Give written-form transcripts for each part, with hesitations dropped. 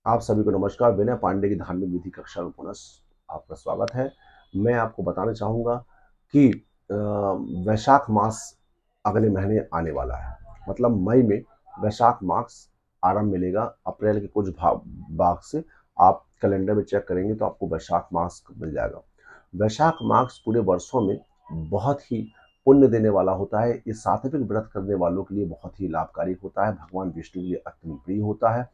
आप सभी को नमस्कार। विनय पांडे की धार्मिक विधि कक्षा में पुनः आपका स्वागत है। मैं आपको बताना चाहूँगा कि वैशाख मास अगले महीने आने वाला है। मतलब मई में वैशाख मास आरंभ मिलेगा। अप्रैल के कुछ भाग से आप कैलेंडर में चेक करेंगे तो आपको वैशाख मास मिल जाएगा। वैशाख मास पूरे वर्षों में बहुत ही पुण्य देने वाला होता है। ये सात्विक व्रत करने वालों के लिए बहुत ही लाभकारी होता है। भगवान विष्णु के लिए अत्यंत प्रिय होता है।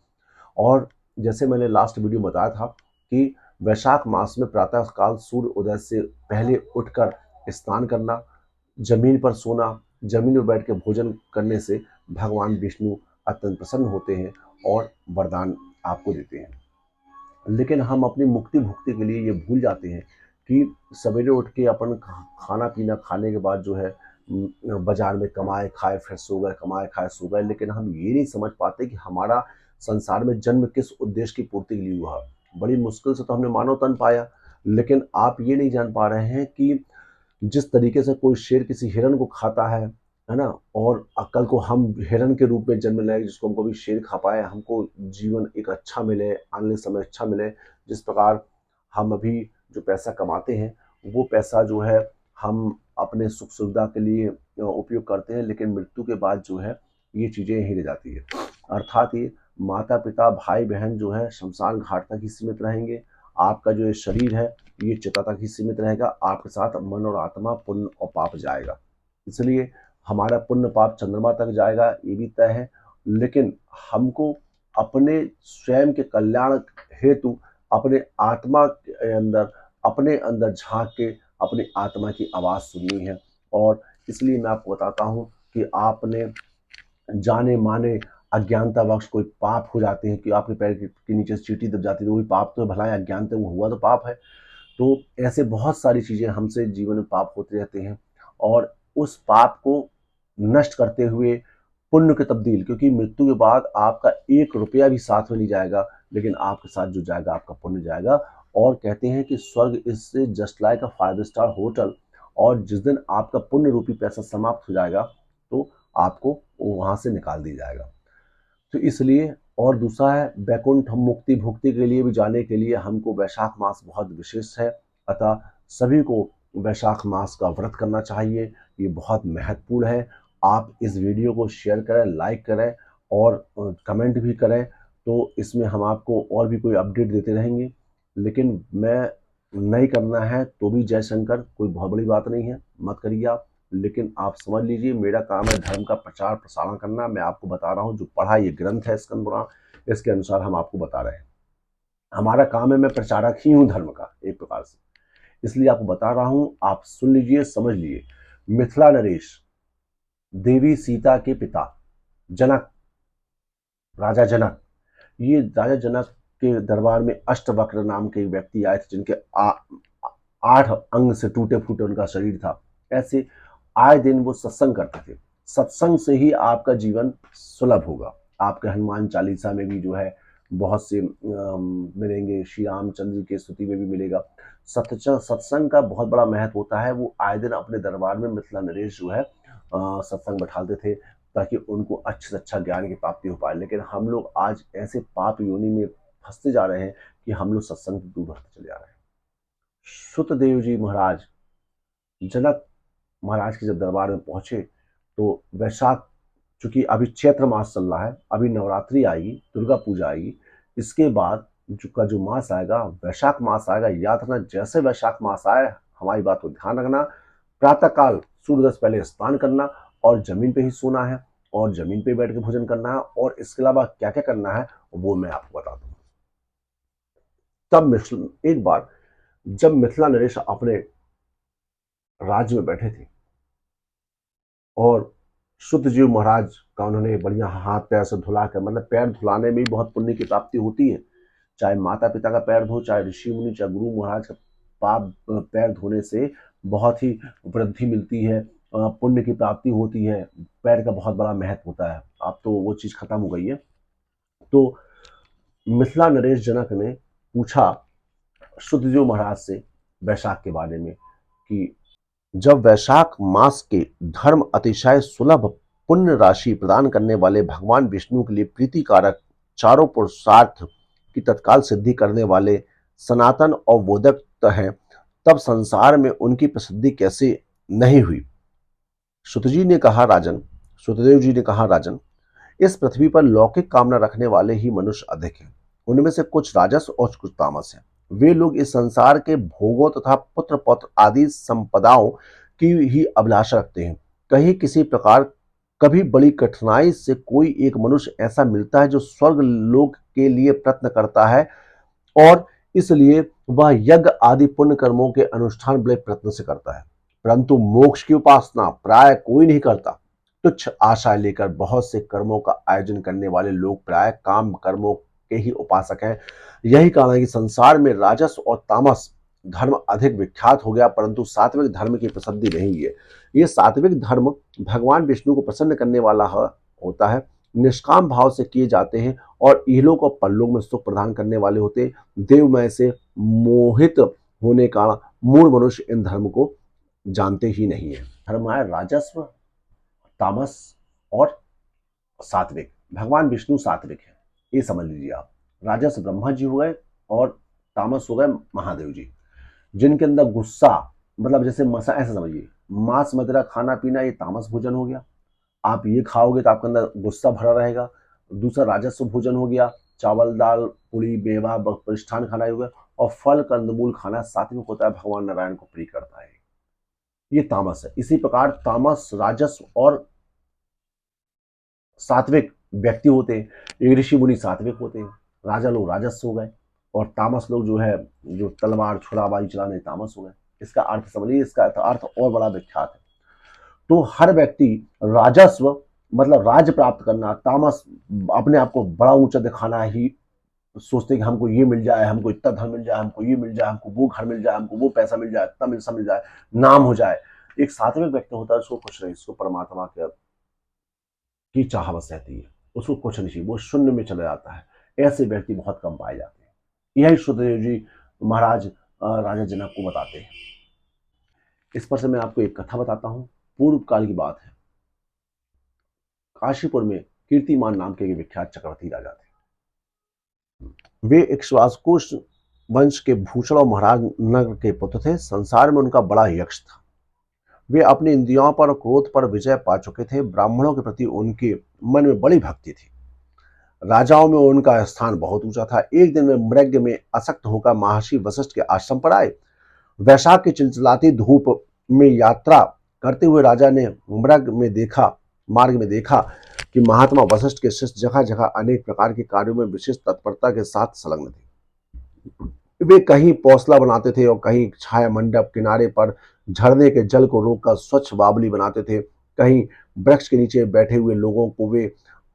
और जैसे मैंने लास्ट वीडियो में बताया था कि वैशाख मास में प्रातः काल सूर्य उदय से पहले उठकर स्नान करना, जमीन पर सोना, जमीन पर बैठ के भोजन करने से भगवान विष्णु अत्यंत प्रसन्न होते हैं और वरदान आपको देते हैं। लेकिन हम अपनी मुक्ति भुक्ति के लिए ये भूल जाते हैं कि सवेरे उठ के अपन खाना पीना खाने के बाद जो है बाजार में कमाए खाए फिर सो गए, कमाए खाए सो गए। लेकिन हम ये नहीं समझ पाते कि हमारा संसार में जन्म किस उद्देश्य की पूर्ति के लिए हुआ। बड़ी मुश्किल से तो हमने मानव तन पाया, लेकिन आप ये नहीं जान पा रहे हैं कि जिस तरीके से कोई शेर किसी हिरन को खाता है ना, और कल को हम हिरन के रूप में जन्म लें जिसको हम कभी शेर खा पाए, हमको जीवन एक अच्छा मिले, आने समय अच्छा मिले। जिस प्रकार हम अभी जो पैसा कमाते हैं वो पैसा जो है हम अपने सुख सुविधा के लिए उपयोग करते हैं, लेकिन मृत्यु के बाद जो है ये चीज़ें यहीं रह जाती है। अर्थात ये माता पिता भाई बहन जो है शमशान घाट तक ही सीमित रहेंगे। आपका जो ये शरीर है ये चिता तक ही सीमित रहेगा। आपके साथ मन और आत्मा, पुण्य और पाप जाएगा। इसलिए हमारा पुण्य पाप चंद्रमा तक जाएगा, ये भी तय है। लेकिन हमको अपने स्वयं के कल्याण हेतु अपने आत्मा के अंदर, अपने अंदर झांक के अपनी आत्मा की आवाज़ सुननी है। और इसलिए मैं आपको बताता हूँ कि आपने जाने माने अज्ञानतावश कोई पाप हो जाते हैं कि आपके पैर के नीचे से चींटी दब जाती है, तो वही पाप तो भला है, अज्ञानता वो हुआ तो पाप है। तो ऐसे बहुत सारी चीज़ें हमसे जीवन में पाप होते रहते हैं, और उस पाप को नष्ट करते हुए पुण्य के तब्दील, क्योंकि मृत्यु के बाद आपका 1 रुपया भी साथ में नहीं जाएगा, लेकिन आपके साथ जो जाएगा आपका पुण्य जाएगा। और कहते हैं कि स्वर्ग इससे जस्ट लाइक अ 5 स्टार होटल। और जिस दिन आपका पुण्य रूपी पैसा समाप्त हो जाएगा तो आपको वहाँ से निकाल दिया जाएगा। तो इसलिए, और दूसरा है वैकुंठ मुक्ति भुक्ति के लिए भी जाने के लिए हमको वैशाख मास बहुत विशेष है। अतः सभी को वैशाख मास का व्रत करना चाहिए। ये बहुत महत्वपूर्ण है। आप इस वीडियो को शेयर करें, लाइक करें और कमेंट भी करें, तो इसमें हम आपको और भी कोई अपडेट देते रहेंगे। लेकिन मैं नहीं करना है तो भी जय शंकर, कोई बहुत बड़ी बात नहीं है, मत करिए आप। लेकिन आप समझ लीजिए मेरा काम है धर्म का प्रचार प्रसारण करना। मैं आपको बता रहा हूँ, जो पढ़ा ये ग्रंथ है स्कंद पुराण, इसके अनुसार हम आपको बता रहे हैं। हमारा काम है, मैं प्रचारक ही हूँ धर्म का एक प्रकार से, इसलिए आपको बता रहा हूँ। आप सुन लीजिए, समझ लीजिए। मिथिला नरेश, देवी सीता के पिता जनक, राजा जनक, ये राजा जनक के दरबार में अष्टवक्र नाम के व्यक्ति आए थे, जिनके 8 अंग से टूटे फूटे उनका शरीर था। ऐसे आए दिन वो सत्संग करते थे। सत्संग से ही आपका जीवन सुलभ होगा। आपके हनुमान चालीसा में भी जो है बहुत से मिलेंगे, श्री रामचंद्र जी की स्तुति में भी मिलेगा। सत्संग का बहुत बड़ा महत्व होता है। वो आए दिन अपने दरबार में मिथिला नरेश जो है सत्संग बैठाते थे, ताकि उनको अच्छे से अच्छा ज्ञान की प्राप्ति हो पाए। लेकिन हम लोग आज ऐसे पाप योनि में फंसते जा रहे हैं कि हम लोग सत्संग से दूर होते चले जा रहे हैं। सुतदेव जी महाराज जनक महाराज के जब दरबार में पहुंचे तो वैशाख, चूंकि अभी चैत्र मास चल रहा है, अभी नवरात्रि आएगी, दुर्गा पूजा आएगी, इसके बाद जो मास आएगा वैशाख मास आएगा। याद रखना, जैसे वैशाख मास आए हमारी बात को ध्यान रखना। प्रातःकाल सूर्योदय से पहले स्नान करना और जमीन पे ही सोना है और जमीन पे बैठ के भोजन करना है। और इसके अलावा क्या क्या करना है वो मैं आपको बता दूंगा। तब एक बार जब मिथिला नरेश अपने राज्य में बैठे थे और शुद्धजीव महाराज का उन्होंने बढ़िया हाथ पैर से धुला कर, मतलब पैर धुलाने में भी बहुत पुण्य की प्राप्ति होती है। चाहे माता पिता का पैर धो, चाहे ऋषि मुनि, चाहे गुरु महाराज का पाप पैर धोने से बहुत ही वृद्धि मिलती है, पुण्य की प्राप्ति होती है। पैर का बहुत बड़ा महत्व होता है। अब तो वो चीज़ खत्म हो गई है। तो मिथिला नरेश जनक ने पूछा शुद्धजीव महाराज से वैशाख के बारे में कि जब वैशाख मास के धर्म अतिशय सुलभ पुण्य राशि प्रदान करने वाले भगवान विष्णु के लिए प्रीतिकारक चारों पुरुषार्थ की तत्काल सिद्धि करने वाले सनातन और बोधक हैं, तब संसार में उनकी प्रसिद्धि कैसे नहीं हुई। सुतजी ने कहा राजन सुतदेव जी ने कहा राजन, इस पृथ्वी पर लौकिक कामना रखने वाले ही मनुष्य अधिक हैं। उनमें से कुछ राजस और कुछ तामस हैं। वे लोग इस संसार के भोगों तथा पुत्र पौत्र आदि संपदाओं की ही अभिलाषा रखते हैं। कहीं किसी प्रकार कभी बड़ी कठिनाई से कोई एक मनुष्य ऐसा मिलता है जो स्वर्ग लोक के लिए प्रयत्न करता है, और इसलिए वह यज्ञ आदि पुण्य कर्मों के अनुष्ठान बड़े प्रयत्न से करता है, परंतु मोक्ष की उपासना प्राय कोई नहीं करता। तुच्छ आशा लेकर बहुत से कर्मों का आयोजन करने वाले लोग प्राय काम कर्मों के ही उपासक हैं। यही कारण है कि संसार में राजस और तामस धर्म अधिक विख्यात हो गया, परंतु सात्विक धर्म की प्रसिद्धि नहीं है। ये सात्विक धर्म भगवान विष्णु को प्रसन्न करने वाला होता है, निष्काम भाव से किए जाते हैं और इहलोक और परलोक में सुख प्रदान करने वाले होते हैं। देवमय से मोहित होने का मूल मनुष्य इन धर्म को जानते ही नहीं है। धर्म है राजस्व, तामस और सात्विक। भगवान विष्णु सात्विक है, ये समझ लीजिए आप। राजस ब्रह्मा जी हो गए और तामस हो गए महादेव जी, जिनके अंदर गुस्सा, मतलब जैसे मसा, ऐसा समझिए मांस मदिरा खाना पीना, ये तामस भोजन हो गया। आप ये खाओगे तो आपके अंदर गुस्सा भरा रहेगा। दूसरा राजस्व भोजन हो गया, चावल दाल पूड़ी मेवा प्रतिष्ठान खाना हो गया। और फल कंदमूल खाना सात्विक होता है, भगवान नारायण को प्रिय करता है, ये तामस है। इसी प्रकार तामस, राजस्व और सात्विक व्यक्ति होते हैं। ये ऋषि मुनि सात्विक होते हैं, राजा लोग राजस्व हो गए, और तामस लोग जो है जो तलवार छुड़ाबाजी चलाने, तामस हो गए। इसका अर्थ समझिए, इसका अर्थ और बड़ा विख्यात है। तो हर व्यक्ति राजस्व मतलब राज्य प्राप्त करना, तामस अपने आप को बड़ा ऊंचा दिखाना ही सोचते कि हमको ये मिल जाए, हमको इतना धन मिल जाए, हमको ये मिल जाए, हमको वो घर मिल जाए, हमको वो पैसा मिल जाए, इतना मिल जाए, नाम हो जाए। एक सात्विक व्यक्ति होता है, उसको कुछ नहीं, उसको परमात्मा की चाह बस रहती है, उसको कुछ नहीं चाहिए, वो शून्य में चला जाता है। ऐसे व्यक्ति बहुत कम पाए जाते हैं। यही सुखदेव जी महाराज राजा जनक को बताते हैं। इस पर से मैं आपको एक कथा बताता हूँ। पूर्व काल की बात है। काशीपुर में कीर्तिमान नाम के विख्यात चक्रवर्ती राजा थे। वे इक्ष्वाकु वंश के भूषण और महाराज नगर के पुत्र थे। संसार में उनका बड़ा यश था। वे अपनी इंद्रियों पर और क्रोध पर विजय पा चुके थे। ब्राह्मणों के प्रति उनके मन में बड़ी भक्ति थी। राजाओं में उनका स्थान बहुत ऊंचा था। एक दिन वे मृग में आसक्त होकर महर्षि वशिष्ठ के आश्रम पर आए। वैशाख की चिलचिलाती धूप में यात्रा करते हुए राजा ने मार्ग में देखा कि महात्मा वशिष्ठ के शिष्य जगह जगह अनेक प्रकार के कार्यों में विशेष तत्परता के साथ संलग्न थे। वे कहीं पौसला बनाते थे और कहीं छाया मंडप किनारे पर झरने के जल को रोककर स्वच्छ बावली बनाते थे। कहीं वृक्ष के नीचे बैठे हुए लोगों को वे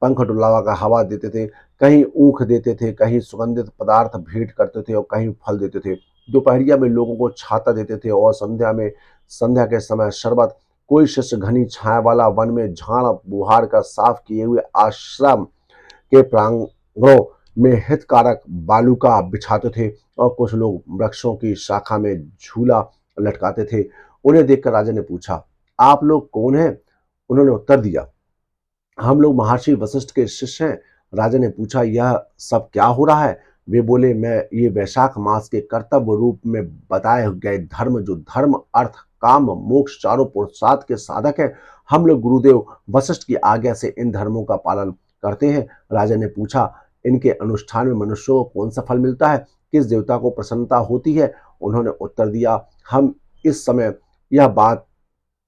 पंख डुलावा का हवा देते थे, कहीं ऊख देते थे, कहीं सुगंधित पदार्थ भेंट करते थे और कहीं फल देते थे। दोपहरिया में लोगों को छाता देते थे और संध्या के समय शरबत। कोई शिष्य घनी छाया वाला वन में झाड़ बुहार कर साफ किए हुए आश्रम के प्रांगणों में हितकारक बालुका बिछाते थे और कुछ लोग वृक्षों की शाखा में झूला लटकाते थे। उन्हें देखकर राजा ने पूछा, आप लोग कौन हैं? उन्होंने उत्तर दिया, हम लोग महर्षि वशिष्ठ के शिष्य हैं। राजा ने पूछा, यह सब क्या हो रहा है? वे बोले, मैं ये वैशाख मास के कर्तव्य रूप में बताए गए धर्म, जो धर्म अर्थ काम मोक्ष चारों पुरुषार्थ के साधक है, हम लोग गुरुदेव वशिष्ठ की आज्ञा से इन धर्मों का पालन करते हैं। राजा ने पूछा, इनके अनुष्ठान में मनुष्यों को कौन सा फल मिलता है? किस देवता को प्रसन्नता होती है? उन्होंने उत्तर दिया, हम इस समय यह बात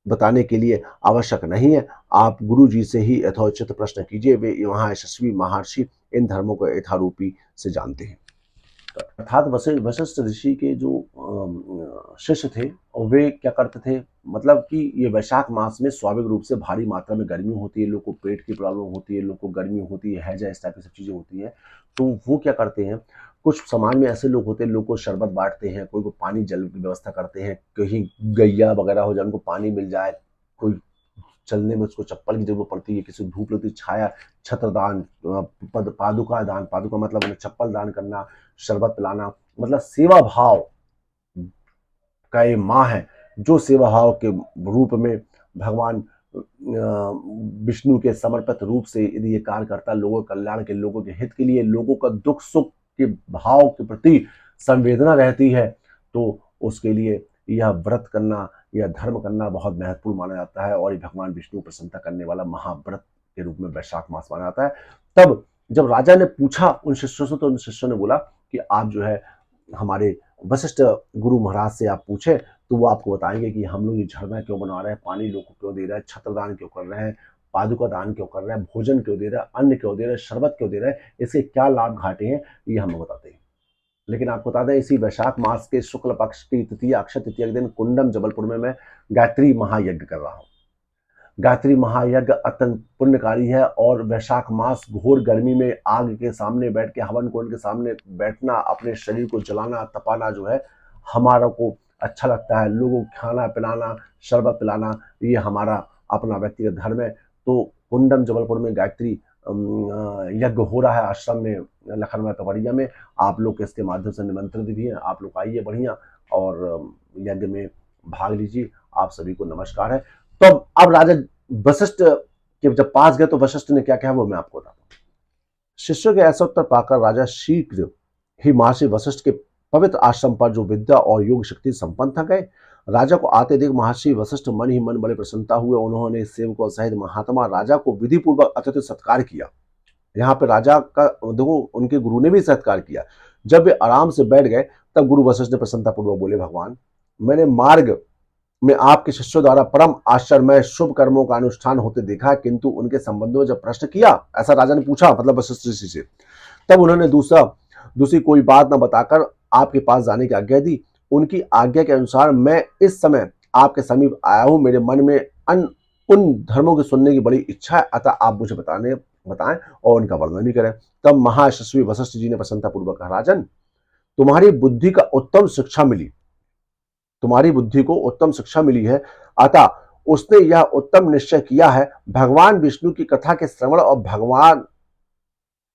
बताने के लिए आवश्यक नहीं है। आप गुरु जी से ही यथोचित प्रश्न कीजिए, वे वहाँ यशस्वी महर्षि इन धर्मों को यथारूपी से जानते हैं। अर्थात वशिष्ठ ऋषि के जो शिष्य थे, और वे क्या करते थे, मतलब कि ये वैशाख मास में स्वाभाविक रूप से भारी मात्रा में गर्मी होती है, लोग को पेट की प्रॉब्लम होती है, लोग को गर्मी होती है, हैजा, इस टाइप की सब चीज़ें होती हैं। तो वो क्या करते हैं, कुछ समाज में ऐसे लोग होते हैं, लोग को शरबत बांटते हैं, कोई को पानी जल की व्यवस्था करते हैं, कहीं गैया वगैरह हो जाए उनको पानी मिल जाए, कोई चलने में उसको चप्पल की जरूरत पड़ती है, किसी को धूप लगती, छाया, छत्र दान, पादुका दान, पादुका मतलब उन्हें चप्पल दान करना, शरबत पिलाना, मतलब सेवा भाव का ये माँ है, जो सेवा भाव के रूप में भगवान विष्णु के समर्पित रूप से यदि ये कार्य करता है, लोगों के कल्याण के, लोगों के हित के लिए, लोगों का दुख सुख के भाव के प्रति संवेदना रहती है, तो उसके लिए यह व्रत करना, यह धर्म करना बहुत महत्वपूर्ण माना जाता है और ये भगवान विष्णु प्रसन्नता करने वाला महाव्रत के रूप में वैशाख मास माना जाता है। तब जब राजा ने पूछा उन शिष्यों से, तो उन शिष्यों ने बोला कि आप जो है हमारे वशिष्ठ गुरु महाराज से आप पूछे, तो वो आपको बताएंगे कि हम लोग ये झरना क्यों बना रहे हैं, पानी लोग को क्यों दे रहे हैं, छत्रदान क्यों कर रहे हैं, पादुका दान क्यों कर रहे हैं, भोजन क्यों दे रहे हैं, अन्न क्यों दे रहे हैं, शरबत क्यों दे रहे हैं, इसके क्या लाभ घाटे हैं, ये हम बताते हैं। लेकिन आपको बता दें, इसी वैशाख मास के शुक्ल पक्ष की तृतीय अक्षय तृतीय के दिन कुंडम जबलपुर में मैं गायत्री महायज्ञ कर रहा हूँ। गायत्री महायज्ञ अत्यंत पुण्यकारी है और वैशाख मास घोर गर्मी में आग के सामने बैठ के, हवन कुंड के सामने बैठना, अपने शरीर को जलाना तपाना जो है हमारा को अच्छा लगता है। लोगों को खाना पिलाना, शरबत पिलाना, ये हमारा अपना व्यक्तिगत धर्म है। तो कुंडम जबलपुर में गायत्री यज्ञ हो रहा है आश्रम में, लखनऊ पवरिया में। आप लोग इसके माध्यम से निमंत्रित भी हैं, आप लोग आइए बढ़िया और यज्ञ में भाग लीजिए। आप सभी को नमस्कार है। तो अब राजा वशिष्ठ के जब पास गए तो वशिष्ठ ने क्या कहा वो मैं आपको बताता हूँ। शिष्यों के ऐसा उत्तर पाकर राजा शीघ्र ही महर्षि वशिष्ठ के पवित्र आश्रम पर जो विद्या और योग शक्ति संपन्न था गए। राजा को आते देख महर्षि वशिष्ठ मन ही मन बड़े प्रसन्नता हुए। उन्होंने सेवकों सहित महात्मा राजा को विधि पूर्वक अतिथि सत्कार किया। यहाँ पे राजा का देखो, उनके गुरु ने भी सत्कार किया। जब वे आराम से बैठ गए तब गुरु वशिष्ठ ने प्रसन्नता पूर्वक बोले, भगवान, मैंने मार्ग में आपके शिष्यों द्वारा परम आश्चर्यमय शुभ कर्मों का अनुष्ठान होते देखा, किंतु उनके संबंधों में जब प्रश्न किया, ऐसा राजा ने पूछा मतलब वशिष्ठ ऋषि से, तब उन्होंने दूसरी कोई बात न बताकर आपके पास जाने की आज्ञा दी। उनकी आज्ञा के अनुसार मैं इस समय आपके समीप आया हूं। मेरे मन में उन धर्मों की सुनने की बड़ी इच्छा है, अतः आप मुझे बताएं और उनका वर्णन भी करें। तब महायशस्वी वशिष्ठ जी ने प्रसन्नता पूर्वक कहा, राजन, तुम्हारी बुद्धि को उत्तम शिक्षा मिली है, अतः उसने यह उत्तम निश्चय किया है, भगवान विष्णु की कथा के श्रवण और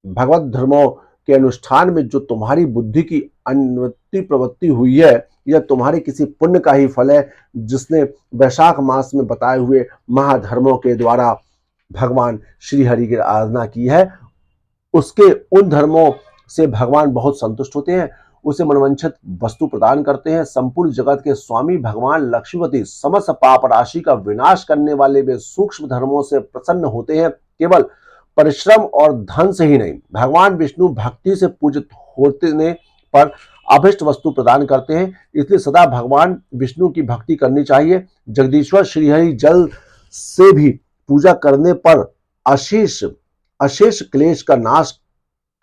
भगवत धर्मों के अनुष्ठान में जो तुम्हारी बुद्धि की अनुवृत्ति प्रवृत्ति हुई है, यह तुम्हारे किसी पुण्य का ही फल है, जिसने वैशाख मास में बताए हुए महाधर्मों के द्वारा भगवान श्री हरि की आराधना की है। उसके उन धर्मों से भगवान बहुत संतुष्ट होते हैं, उसे मनवांछित वस्तु प्रदान करते हैं। संपूर्ण जगत के स्वामी भगवान लक्ष्मीपति समस्त पाप राशि का विनाश करने वाले वे सूक्ष्म धर्मों से प्रसन्न होते हैं। केवल परिश्रम और धन से ही नहीं, भगवान विष्णु भक्ति से पूजित होने पर अभिष्ट वस्तु प्रदान करते हैं। इसलिए सदा भगवान विष्णु की भक्ति करनी चाहिए। जगदीश्वर श्रीहरि जल से भी पूजा करने पर अशेष क्लेश का नाश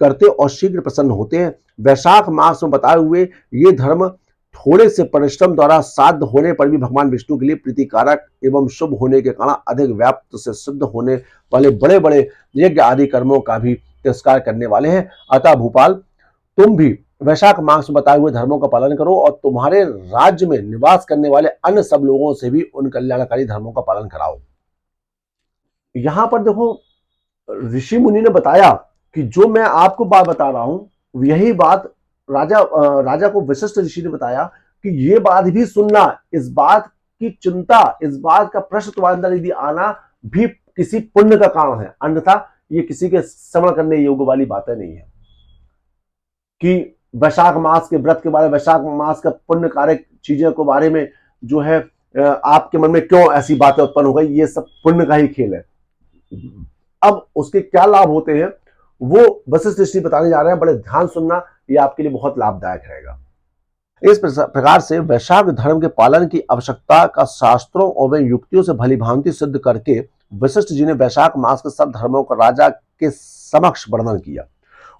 करते और शीघ्र प्रसन्न होते हैं। वैशाख मास में बताए हुए ये धर्म थोड़े से परिश्रम द्वारा साध्य होने पर भी भगवान विष्णु के लिए प्रीतिकारक एवं शुभ होने के कारण अधिक व्याप्त से सिद्ध होने वाले बड़े बड़े यज्ञ आदि कर्मों का भी तिरस्कार करने वाले हैं। अतः भूपाल, तुम भी वैशाख मास में बताए हुए धर्मों का पालन करो और तुम्हारे राज्य में निवास करने वाले अन्य सब लोगों से भी उन कल्याणकारी धर्मों का पालन कराओ। यहां पर देखो, ऋषि मुनि ने बताया कि जो मैं आपको बात बता रहा हूं, यही बात राजा को वशिष्ठ ऋषि ने बताया कि ये बात भी सुनना, इस बात की चिंता, इस बात का प्रश्न तुम्हारे अंदर यदि आना भी किसी पुण्य का कारण है, अन्यथा ये किसी के श्रवण करने योग्य वाली बातें नहीं है। कि वैशाख मास के व्रत के बारे में, वैशाख मास का पुण्य कारक चीजों के बारे में जो है आपके मन में क्यों ऐसी बातें उत्पन्न हो गई, ये सब पुण्य का ही खेल है। अब उसके क्या लाभ होते हैं वो वशिष्ठ ऋषि बताने जा रहे हैं। बड़े ध्यान सुनना, ये आपके लिए बहुत लाभदायक रहेगा। इस प्रकार से वैशाख धर्म के पालन की आवश्यकता का शास्त्रों और युक्तियों से भली भांति सिद्ध करके वशिष्ठ जी ने वैशाख मास के सब धर्मों का राजा के समक्ष वर्णन किया।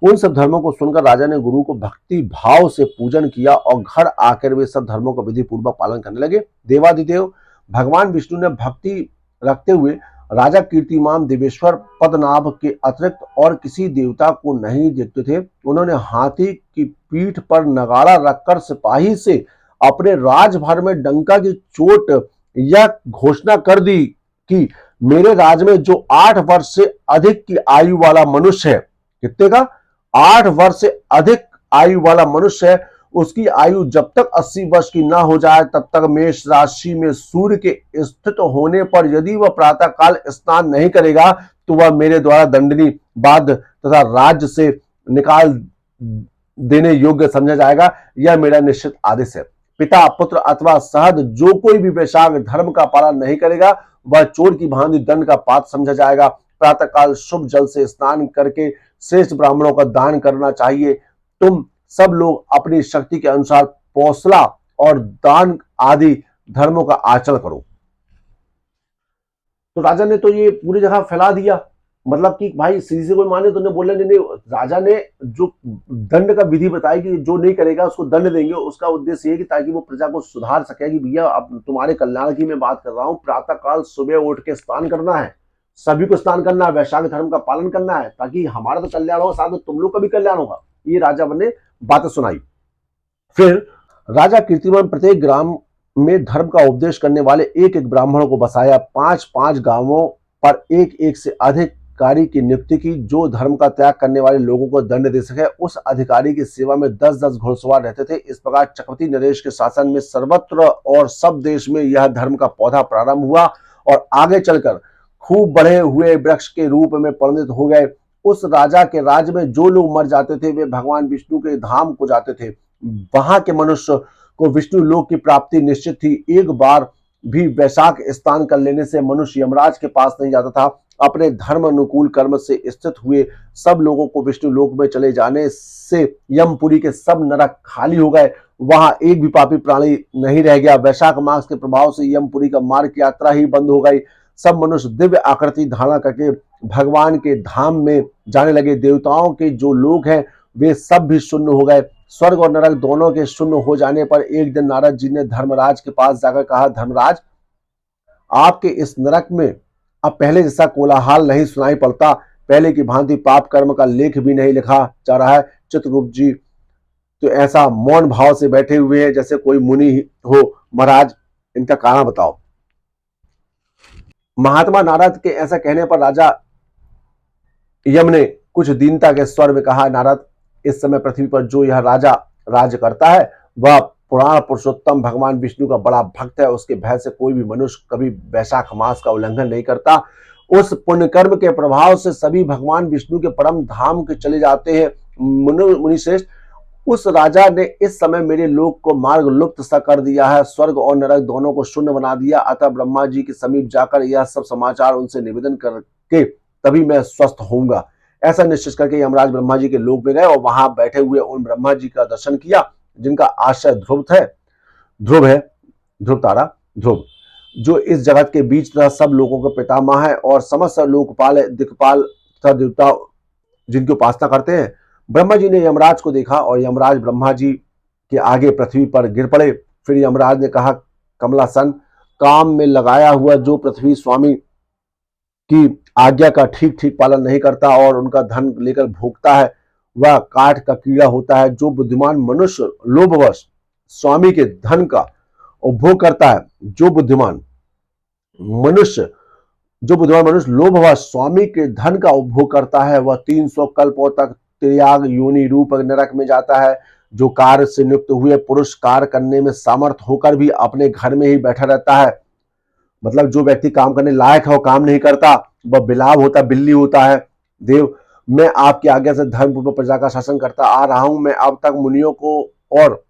उन सब धर्मों को सुनकर राजा ने गुरु को भक्ति भाव से पूजन किया और घर आकर वे सब धर्मों का विधि पूर्वक पालन करने लगे। देवादिदेव भगवान विष्णु ने भक्ति रखते हुए राजा कीर्तिमान देवेश्वर पद्मनाभ के अतिरिक्त और किसी देवता को नहीं देखते थे। उन्होंने हाथी की पीठ पर नगाड़ा रखकर सिपाही से अपने राजभर में डंका की चोट यह घोषणा कर दी कि मेरे राज्य में जो 8 वर्ष से अधिक की आयु वाला मनुष्य है, कितने का, 8 वर्ष से अधिक आयु वाला मनुष्य है, उसकी आयु जब तक 80 वर्ष की ना हो जाए तब तक मेष राशि में सूर्य के स्थित होने पर यदि वह प्रातः काल स्नान नहीं करेगा तो वह मेरे द्वारा दंडनीय बाध्य तथा राज्य से निकाल देने योग्य समझा जाएगा, यह मेरा निश्चित आदेश है। पिता, पुत्र अथवा सहद जो कोई भी वैशाख धर्म का पालन नहीं करेगा वह चोर की भांति दंड का पात्र समझा जाएगा। प्रातःकाल शुभ जल से स्नान करके श्रेष्ठ ब्राह्मणों का दान करना चाहिए। तुम सब लोग अपनी शक्ति के अनुसार पौसला और दान आदि धर्मों का आचरण करो। तो राजा ने तो ये पूरी जगह फैला दिया, मतलब कि भाई सीधी से कोई माने तो नहीं बोले नहीं। राजा ने जो दंड का विधि बताई कि जो नहीं करेगा उसको दंड देंगे, उसका उद्देश्य ये कि ताकि वो प्रजा को सुधार सके कि भैया अब तुम्हारे कल्याण की मैं बात कर रहा हूं। प्रातः काल सुबह उठ के स्नान करना है, सभी को स्नान करना है, वैशाख धर्म का पालन करना है ताकि हमारा तो कल्याण हो, साथ में तुम लोग का भी कल्याण होगा। ये राजा ने बातें सुनाई। फिर राजा कीर्तिमान प्रत्येक ग्राम में धर्म का उपदेश करने वाले एक एक ब्राह्मणों को बसाया। 5-5 गांवों पर एक एक से अधिकारी की नियुक्ति की जो धर्म का त्याग करने वाले लोगों को दंड दे सके। उस अधिकारी की सेवा में 10-10 घुड़सवार रहते थे। इस प्रकार चक्रवर्ती नरेश के शासन में सर्वत्र और सब देश में यह धर्म का पौधा प्रारंभ हुआ और आगे चलकर खूब बढ़े हुए वृक्ष के रूप में परिणत हो गए। उस राजा के राज्य में जो लोग मर जाते थे वे भगवान विष्णु के धाम को जाते थे। वहां के मनुष्य को विष्णु लोक की प्राप्ति निश्चित थी। एक बार भी वैशाख स्नान कर लेने से मनुष्य यमराज के पास नहीं जाता था। अपने धर्म अनुकूल कर्म से स्थित हुए सब लोगों को विष्णु लोक में चले जाने से यमपुरी के सब नरक खाली हो गए। वहां एक भी पापी प्राणी नहीं रह गया। वैशाख मास के प्रभाव से यमपुरी का मार्ग यात्रा ही बंद हो गई। सब मनुष्य दिव्य आकृति धारण करके भगवान के धाम में जाने लगे। देवताओं के जो लोग हैं वे सब भी शून्य हो गए। स्वर्ग और नरक दोनों के शून्य हो जाने पर एक दिन नारद जी ने धर्मराज के पास जाकर कहा, धर्मराज, आपके इस नरक में अब पहले जैसा कोलाहल नहीं सुनाई पड़ता। पहले की भांति पाप कर्म का लेख भी नहीं लिखा जा रहा है। चित्रगुप्त जी तो ऐसा मौन भाव से बैठे हुए हैं जैसे कोई मुनि हो। महाराज, इनका कारण बताओ। महात्मा नारद के ऐसा कहने पर राजा यम ने कुछ दीनता के स्वर में कहा, नारद, इस समय पृथ्वी पर जो यह राजा राज्य करता है वह पुराण पुरुषोत्तम भगवान विष्णु का बड़ा भक्त है। उसके भय से कोई भी मनुष्य कभी वैशाख मास का उल्लंघन नहीं करता। उस पुण्य कर्म के प्रभाव से सभी भगवान विष्णु के परम धाम के चले जाते हैं। मुनिश्रेष्ठ, उस राजा ने इस समय मेरे लोक को मार्ग लुप्त सा कर दिया है, स्वर्ग और नरक दोनों को शून्य बना दिया। अतः ब्रह्मा जी के समीप जाकर यह सब समाचार उनसे निवेदन करके तभी मैं स्वस्थ होऊंगा। ऐसा निश्चय करके यमराज ब्रह्मा जी के लोक में गए और वहां बैठे हुए उन ब्रह्मा जी का दर्शन किया जिनका आश्रय ध्रुव है, ध्रुव तारा, ध्रुव, जो इस जगत के बीच तथा सब लोगों के पितामह है और समस्त लोकपाल दिक्पाल तथा देवता जिनकी उपासना करते हैं। ब्रह्मा जी ने यमराज को देखा और यमराज ब्रह्मा जी के आगे पृथ्वी पर गिर पड़े। फिर यमराज ने कहा, कमलासन, काम में लगाया हुआ जो पृथ्वी स्वामी की आज्ञा का ठीक ठीक पालन नहीं करता और उनका धन लेकर भोगता है वह काठ का कीड़ा होता है। जो बुद्धिमान मनुष्य लोभवश स्वामी के धन का उपभोग करता है, जो बुद्धिमान मनुष्य लोभवश स्वामी के धन का उपभोग करता है वह 300 कल्पों तक त्रियाग योनि रूप नरक में जाता है। जो कार्य से नियुक्त हुए पुरुष कार्य करने में सामर्थ होकर भी अपने घर में ही बैठा रहता है, मतलब जो व्यक्ति काम करने लायक है वो काम नहीं करता, वह बिलाव होता, बिल्ली होता है। देव, मैं आपकी आज्ञा से धर्मपूर्वक प्रजा का शासन करता आ रहा हूं। मैं अब तक मुनियों को और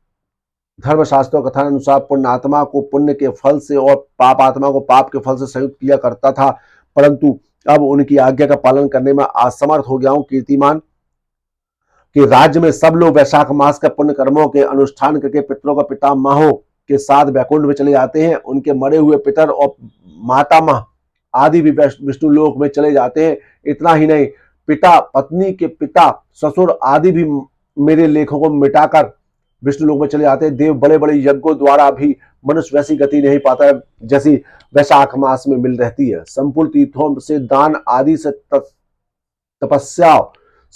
धर्मशास्त्रों कथन अनुसार पुण्य आत्मा को पुण्य के फल से और पाप आत्मा को पाप के फल से संयुक्त किया करता था, परंतु अब उनकी आज्ञा का पालन करने में असमर्थ हो गया हूं। कीर्तिमान कि राज्य में सब लोग वैशाख मास का पुण्य कर्मों के अनुष्ठान करके पितरों का पितामहों के साथ वैकुंठ में चले जाते हैं। उनके मरे हुए पितर और मातामह आदि भी विष्णु लोक में चले जाते हैं। इतना ही नहीं, पिता, पत्नी के पिता, ससुर आदि भी मेरे लेखों को मिटाकर विष्णु लोक में चले जाते हैं। देव, बड़े बड़े यज्ञों द्वारा भी मनुष्य वैसी गति नहीं पाता है जैसी वैशाख मास में मिल रहती है। संपूर्ण तीर्थों से, दान आदि से, तपस्या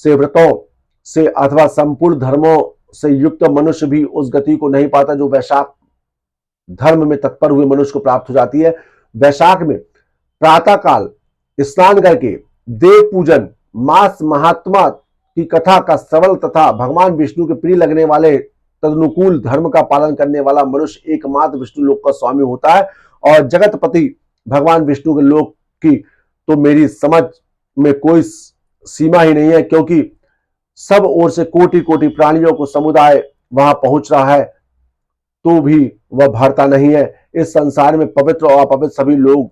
से, व्रतों से अथवा संपूर्ण धर्मों से युक्त मनुष्य भी उस गति को नहीं पाता जो वैशाख धर्म में तत्पर हुए मनुष्य को प्राप्त हो जाती है। वैशाख में प्रातः काल स्नान करके देव पूजन, मास महात्मा की कथा का श्रवण तथा भगवान विष्णु के प्रिय लगने वाले तदनुकूल धर्म का पालन करने वाला मनुष्य एकमात्र विष्णु लोक का स्वामी होता है। और जगतपति भगवान विष्णु के लोक की तो मेरी समझ में कोई सीमा ही नहीं है, क्योंकि सब ओर से कोटि कोटि प्राणियों को समुदाय वहां पहुंच रहा है, तो भी वह भरता नहीं है। इस संसार में पवित्र और अपवित्र सभी लोग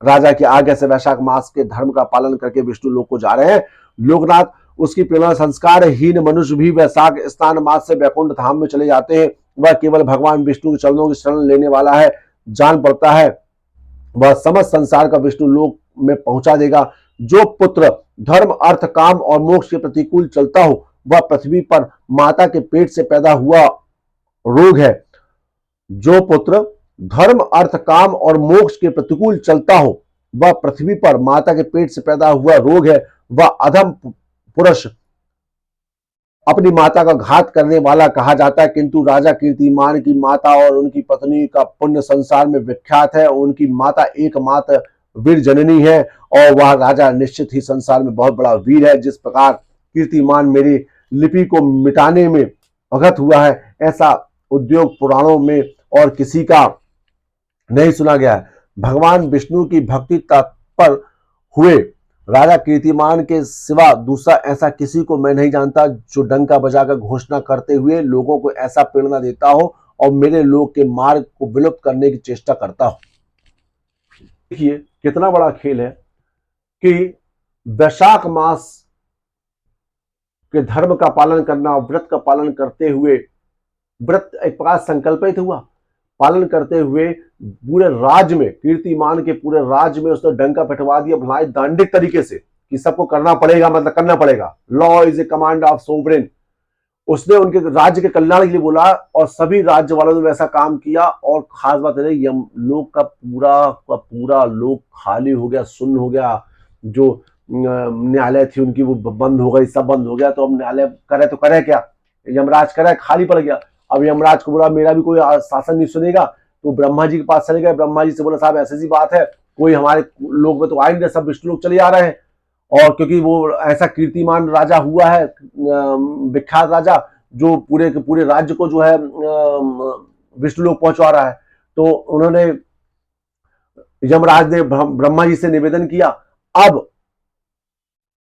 राजा की आज्ञा से वैशाख मास के धर्म का पालन करके विष्णु लोक को जा रहे हैं। लोकनाथ, उसकी प्रेरणा संस्कारहीन मनुष्य भी वैशाख स्नान मास से वैकुंठ धाम में चले जाते हैं। वह केवल भगवान विष्णु के चरणों की शरण लेने वाला है, जान पड़ता है वह समस्त संसार का विष्णु लोक में पहुंचा देगा। जो पुत्र धर्म अर्थ काम और मोक्ष के प्रतिकूल चलता हो, वह पृथ्वी पर माता के पेट से पैदा हुआ रोग है। जो पुत्र धर्म अर्थ काम और मोक्ष के प्रतिकूल चलता हो, वह पृथ्वी पर माता के पेट से पैदा हुआ रोग है। वह अधम पुरुष अपनी माता का घात करने वाला कहा जाता है, किंतु राजा कीर्तिमान की माता और उनकी पत्नी का पुण्य संसार में विख्यात है। उनकी माता एकमात्र वीर जननी है और वह राजा निश्चित ही संसार में बहुत बड़ा वीर है। जिस प्रकार कीर्तिमान मेरी लिपि को मिटाने में अवगत हुआ है, ऐसा उद्योग पुराणों में और किसी का नहीं सुना गया है। भगवान विष्णु की भक्ति तत्पर हुए राजा कीर्तिमान के सिवा दूसरा ऐसा किसी को मैं नहीं जानता जो डंका बजाकर घोषणा करते हुए लोगों को ऐसा प्रेरणा देता हो और मेरे लोग के मार्ग को विलुप्त करने की चेष्टा करता हो। देखिए कितना बड़ा खेल है कि वैशाख मास के धर्म का पालन करना, व्रत का पालन करते हुए, व्रत एक प्रकार संकल्पित हुआ, पालन करते हुए पूरे राज्य में, कीर्तिमान के पूरे राज्य में उसने डंका पिटवा दिया भलाई दांडिक तरीके से कि सबको करना पड़ेगा, मतलब करना पड़ेगा। Law is a command of sovereign. उसने उनके राज्य के कल्याण के लिए बोला और सभी राज्य वालों ने वैसा काम किया। और खास बात है यम लोग का पूरा लोग खाली हो गया, सुन्न हो गया। जो न्यायालय थी उनकी वो बंद हो गई, सब बंद हो गया। तो अब न्यायालय करे तो करे क्या, यमराज करे, खाली पड़ गया। अब यमराज को बोला मेरा भी कोई शासन नहीं सुनेगा, तो ब्रह्मा जी के पास चले गए। ब्रह्मा जी से बोला साहब ऐसी बात है, कोई हमारे लोग में तो आए नहीं, सब विष्णु लोग चले आ रहे हैं। और क्योंकि वो ऐसा कीर्तिमान राजा हुआ है, विख्यात राजा, जो पूरे के पूरे राज्य को जो है विष्णु लोक पहुंचा रहा है, तो उन्होंने यमराज ने ब्रह्मा जी से निवेदन किया। अब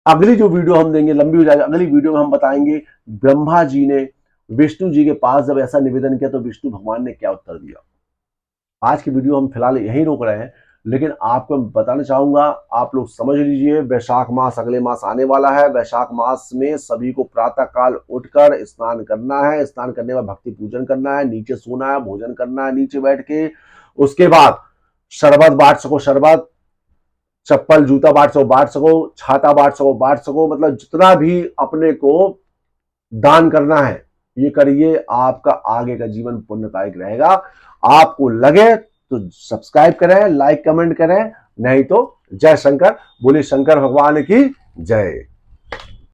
अगली जो वीडियो हम देंगे लंबी हो जाएगी, अगली वीडियो में हम बताएंगे ब्रह्मा जी ने विष्णु जी के पास जब ऐसा निवेदन किया तो विष्णु भगवान ने क्या उत्तर दिया। आज की वीडियो हम फिलहाल यहीं रोक रहे हैं, लेकिन आपको बताना चाहूंगा, आप लोग समझ लीजिए वैशाख मास अगले मास आने वाला है। वैशाख मास में सभी को प्रातः काल उठकर स्नान करना है। स्नान करने में भक्ति पूजन करना है, नीचे सोना है, भोजन करना है नीचे बैठ के। उसके बाद शरबत बांट सको शरबत, चप्पल जूता बांट सको, छाता बांट सको, मतलब जितना भी अपने को दान करना है ये करिए। आपका आगे का जीवन पुण्यदायक रहेगा। आपको लगे तो सब्सक्राइब करें, लाइक कमेंट करें, नहीं तो जय शंकर। बोलिए शंकर भगवान की जय।